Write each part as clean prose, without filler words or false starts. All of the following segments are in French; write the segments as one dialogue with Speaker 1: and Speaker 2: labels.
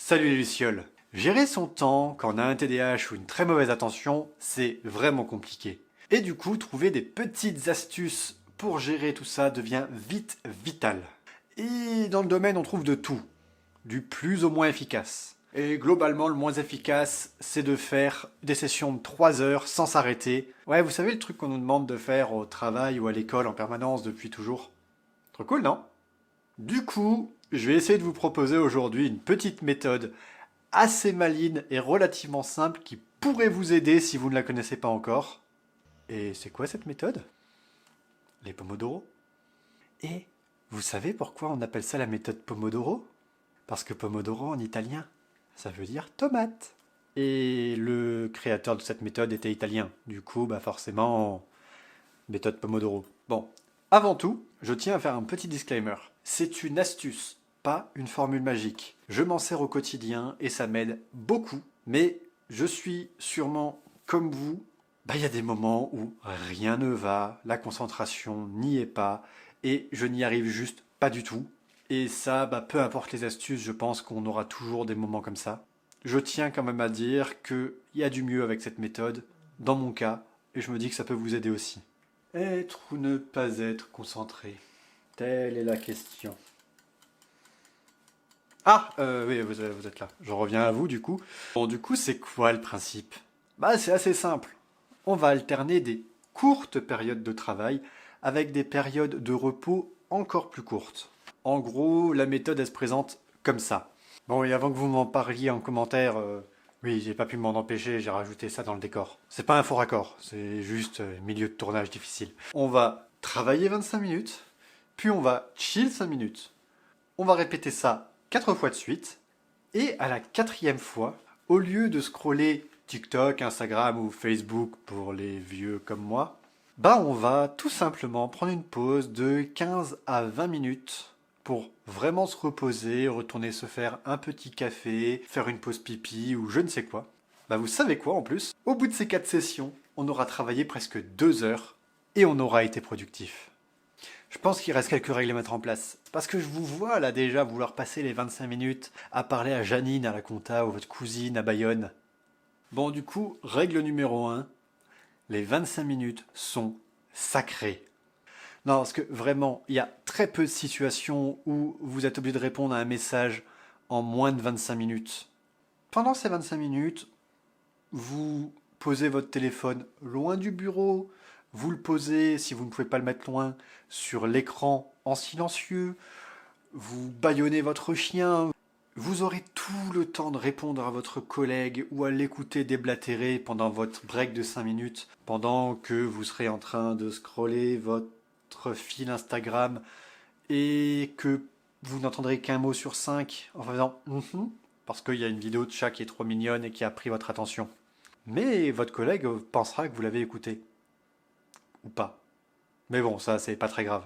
Speaker 1: Salut les lucioles. Gérer son temps quand on a un TDAH ou une très mauvaise attention, c'est vraiment compliqué. Et du coup, trouver des petites astuces pour gérer tout ça devient vite vital. Et dans le domaine, on trouve de tout, du plus au moins efficace. Et globalement, le moins efficace, c'est de faire des sessions de 3 heures sans s'arrêter. Ouais, vous savez le truc qu'on nous demande de faire au travail ou à l'école en permanence depuis toujours. Trop cool, non? Du coup, je vais essayer de vous proposer aujourd'hui une petite méthode assez maligne et relativement simple qui pourrait vous aider si vous ne la connaissez pas encore. Et c'est quoi cette méthode? Les Pomodoro. Et vous savez pourquoi on appelle ça la méthode Pomodoro? Parce que Pomodoro en italien, ça veut dire tomate. Et le créateur de cette méthode était italien. Du coup, forcément, méthode Pomodoro. Bon, avant tout, je tiens à faire un petit disclaimer. C'est une astuce, pas une formule magique. Je m'en sers au quotidien et ça m'aide beaucoup, mais je suis sûrement comme vous. Il y a des moments où rien ne va, la concentration n'y est pas, et je n'y arrive juste pas du tout. Et ça, peu importe les astuces, je pense qu'on aura toujours des moments comme ça. Je tiens quand même à dire qu'il y a du mieux avec cette méthode, dans mon cas, et je me dis que ça peut vous aider aussi. Être ou ne pas être concentré? Telle est la question. Ah, oui, vous êtes là. Je reviens à vous, du coup. Bon, du coup, c'est quoi le principe? C'est assez simple. On va alterner des courtes périodes de travail avec des périodes de repos encore plus courtes. En gros, la méthode, elle se présente comme ça. Bon, et avant que vous m'en parliez en commentaire, oui, j'ai pas pu m'en empêcher, j'ai rajouté ça dans le décor. C'est pas un faux raccord, c'est juste milieu de tournage difficile. On va travailler 25 minutes, puis on va chill 5 minutes. On va répéter ça 4 fois de suite, et à la 4e fois, au lieu de scroller TikTok, Instagram ou Facebook pour les vieux comme moi, on va tout simplement prendre une pause de 15 à 20 minutes pour vraiment se reposer, retourner se faire un petit café, faire une pause pipi ou je ne sais quoi. Vous savez quoi en plus? Au bout de ces 4 sessions, on aura travaillé presque 2 heures et on aura été productif. Je pense qu'il reste quelques règles à mettre en place. Parce que je vous vois là déjà vouloir passer les 25 minutes à parler à Janine à la compta ou votre cousine à Bayonne. Bon, du coup, règle numéro 1, les 25 minutes sont sacrées. Non, parce que vraiment, il y a très peu de situations où vous êtes obligé de répondre à un message en moins de 25 minutes. Pendant ces 25 minutes, vous posez votre téléphone loin du bureau, vous le posez, si vous ne pouvez pas le mettre loin, sur l'écran en silencieux, vous bâillonnez votre chien, vous aurez tout le temps de répondre à votre collègue ou à l'écouter déblatérer pendant votre break de 5 minutes, pendant que vous serez en train de scroller votre fil Instagram et que vous n'entendrez qu'un mot sur 5 en faisant parce qu'il y a une vidéo de chat qui est trop mignonne et qui a pris votre attention. Mais votre collègue pensera que vous l'avez écouté. Ou pas. Mais bon, ça, c'est pas très grave.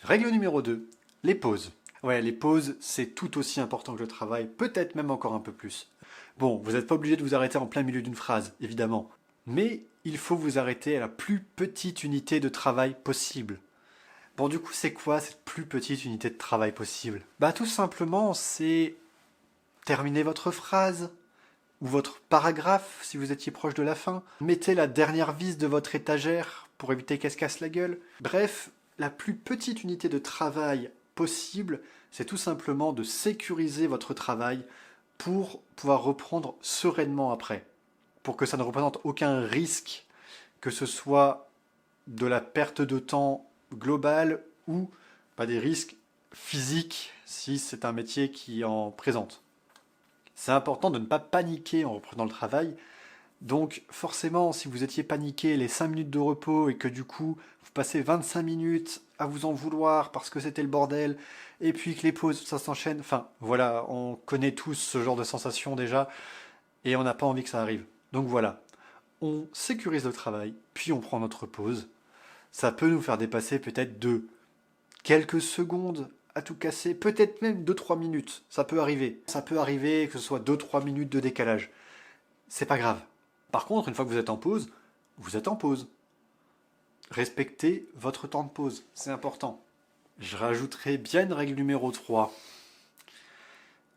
Speaker 1: Règle numéro 2, les pauses. Ouais, les pauses, c'est tout aussi important que le travail, peut-être même encore un peu plus. Bon, vous n'êtes pas obligé de vous arrêter en plein milieu d'une phrase, évidemment. Mais il faut vous arrêter à la plus petite unité de travail possible. Bon, du coup, c'est quoi cette plus petite unité de travail possible? Tout simplement, c'est terminer votre phrase, ou votre paragraphe si vous étiez proche de la fin. Mettez la dernière vis de votre étagère pour éviter qu'elle se casse la gueule. Bref, la plus petite unité de travail possible, c'est tout simplement de sécuriser votre travail pour pouvoir reprendre sereinement après. Pour que ça ne représente aucun risque, que ce soit de la perte de temps globale ou des risques physiques si c'est un métier qui en présente. C'est important de ne pas paniquer en reprenant le travail. Donc forcément, si vous étiez paniqué les 5 minutes de repos et que du coup, vous passez 25 minutes à vous en vouloir parce que c'était le bordel, et puis que les pauses, ça s'enchaîne, voilà, on connaît tous ce genre de sensation déjà, et on n'a pas envie que ça arrive. Donc voilà, on sécurise le travail, puis on prend notre pause. Ça peut nous faire dépasser peut-être de quelques secondes à tout casser, peut-être même 2-3 minutes. Ça peut arriver. Ça peut arriver que ce soit 2-3 minutes de décalage. C'est pas grave. Par contre, une fois que vous êtes en pause, vous êtes en pause. Respectez votre temps de pause, c'est important. Je rajouterai bien une règle numéro 3.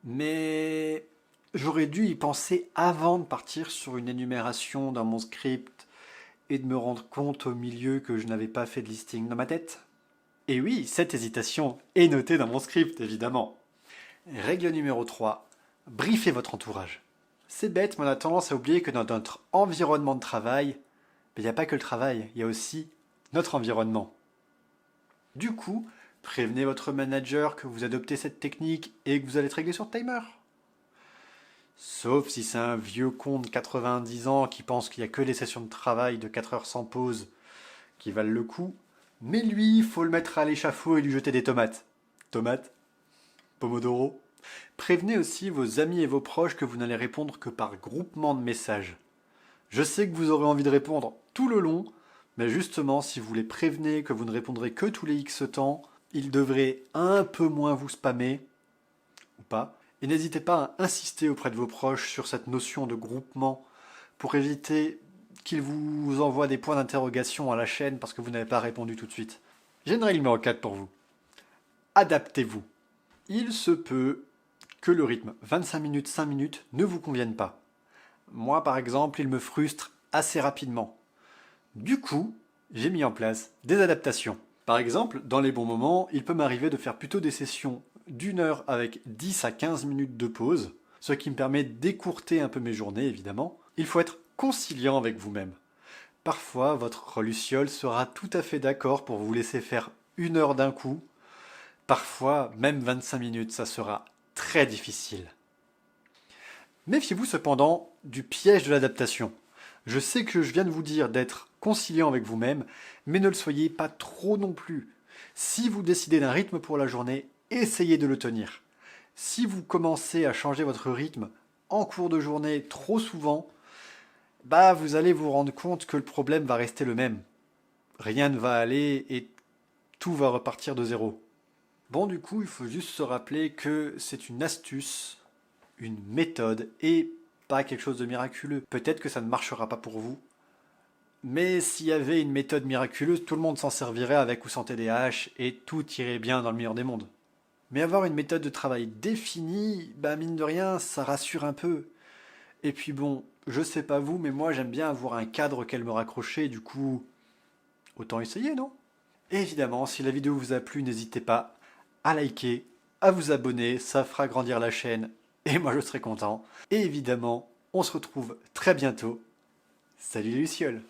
Speaker 1: Mais j'aurais dû y penser avant de partir sur une énumération dans mon script et de me rendre compte au milieu que je n'avais pas fait de listing dans ma tête. Et oui, cette hésitation est notée dans mon script, évidemment. Règle numéro 3, briefez votre entourage. C'est bête, mais on a tendance à oublier que dans notre environnement de travail, il n'y a pas que le travail, il y a aussi notre environnement. Du coup, prévenez votre manager que vous adoptez cette technique et que vous allez être réglé sur timer. Sauf si c'est un vieux con de 90 ans qui pense qu'il n'y a que les sessions de travail de 4 heures sans pause qui valent le coup. Mais lui, il faut le mettre à l'échafaud et lui jeter des tomates. Tomates? Pomodoro? Prévenez aussi vos amis et vos proches que vous n'allez répondre que par groupement de messages. Je sais que vous aurez envie de répondre tout le long, mais justement, si vous les prévenez que vous ne répondrez que tous les X temps, ils devraient un peu moins vous spammer, ou pas. Et n'hésitez pas à insister auprès de vos proches sur cette notion de groupement pour éviter qu'ils vous envoient des points d'interrogation à la chaîne parce que vous n'avez pas répondu tout de suite. J'ai une règle numéro 4 pour vous. Adaptez-vous. Il se peut que le rythme 25 minutes, 5 minutes ne vous convienne pas. Moi, par exemple, il me frustre assez rapidement. Du coup, j'ai mis en place des adaptations. Par exemple, dans les bons moments, il peut m'arriver de faire plutôt des sessions d'1 heure avec 10 à 15 minutes de pause, ce qui me permet d'écourter un peu mes journées, évidemment. Il faut être conciliant avec vous-même. Parfois, votre luciole sera tout à fait d'accord pour vous laisser faire 1 heure d'un coup. Parfois, même 25 minutes, ça sera très difficile. Méfiez-vous cependant du piège de l'adaptation. Je sais que je viens de vous dire d'être conciliant avec vous-même, mais ne le soyez pas trop non plus. Si vous décidez d'un rythme pour la journée, essayez de le tenir. Si vous commencez à changer votre rythme en cours de journée trop souvent, vous allez vous rendre compte que le problème va rester le même. Rien ne va aller et tout va repartir de zéro. Bon, du coup, il faut juste se rappeler que c'est une astuce, une méthode et pas quelque chose de miraculeux. Peut-être que ça ne marchera pas pour vous, mais s'il y avait une méthode miraculeuse, tout le monde s'en servirait avec ou sans TDAH et tout irait bien dans le meilleur des mondes. Mais avoir une méthode de travail définie, mine de rien, ça rassure un peu. Et puis bon, je sais pas vous, mais moi j'aime bien avoir un cadre auquel me raccrocher, du coup, autant essayer, non? Et évidemment, si la vidéo vous a plu, n'hésitez pas à liker, à vous abonner, ça fera grandir la chaîne, et moi je serai content. Et évidemment, on se retrouve très bientôt. Salut les lucioles!